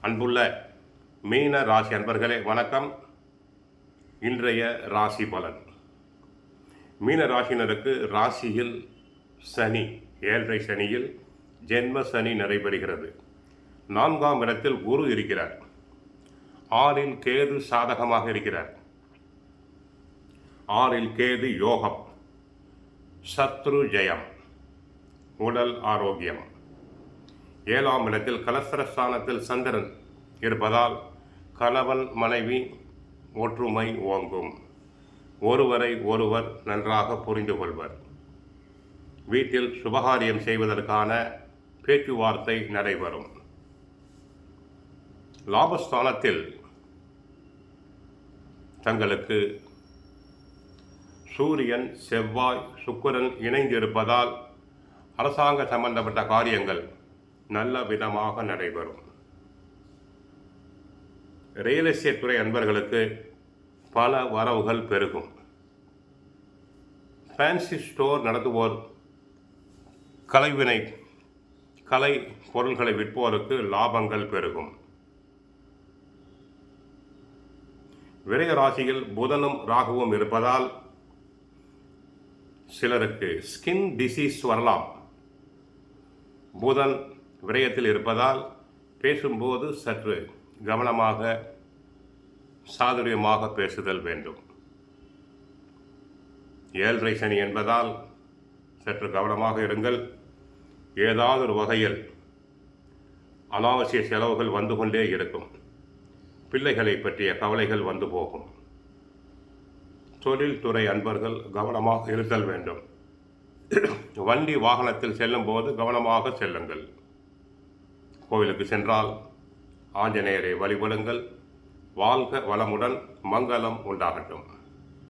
அன்புள்ள மீன ராசி அன்பர்களே வணக்கம். இன்றைய ராசி பலன். மீன ராசினருக்கு ராசியில் சனி, 7.5 சனியில் ஜென்ம சனி நடைபெறுகிறது. 4ஆம் இடத்தில் குரு இருக்கிறார். 6இல் கேது சாதகமாக இருக்கிறார். 6இல் கேது யோகம், சத்ரு ஜெயம், உடல் ஆரோக்கியம். 7ஆம் இடத்தில் கலஸ்திரஸ்தானத்தில் சந்திரன் இருப்பதால் கணவன் மனைவி ஒற்றுமை ஓங்கும். ஒருவரை ஒருவர் நன்றாக புரிந்து கொள்வர். வீட்டில் சுபகாரியம் செய்வதற்கான பேச்சுவார்த்தை நடைபெறும். லாபஸ்தானத்தில் தங்களுக்கு சூரியன், செவ்வாய், சுக்கிரன் இணைந்திருப்பதால் அரசாங்க சம்பந்தப்பட்ட காரியங்கள் நல்ல விதமாக நடைபெறும். ரியல் எஸ்டேட் துறை அன்பர்களுக்கு பல வரவுகள் பெருகும். ஃபேன்சி ஸ்டோர் நடத்துவோர், கலை பொருள்களை விற்போருக்கு லாபங்கள் பெருகும். விரய ராசியில் புதனும் ராகுவும் இருப்பதால் சிலருக்கு ஸ்கின் டிசீஸ் வரலாம். புதன் விரயத்தில் இருப்பதால் பேசும்போது சற்று கவனமாக, சாதுரியமாக பேசுதல் வேண்டும். 7.5 சனி என்பதால் சற்று கவனமாக இருங்கள். ஏதாவது ஒரு வகையில் அனாவசிய செலவுகள் வந்து கொண்டே இருக்கும். பிள்ளைகளை பற்றிய கவலைகள் வந்து போகும். தொழில்துறை அன்பர்கள் கவனமாக இருத்தல் வேண்டும். வண்டி வாகனத்தில் செல்லும் போது கவனமாக செல்லுங்கள். கோவிலுக்கு சென்றால் ஆஞ்சநேயரை வழிபடுங்கள். வாழ்க வளமுடன், மங்களம் உண்டாகட்டும்.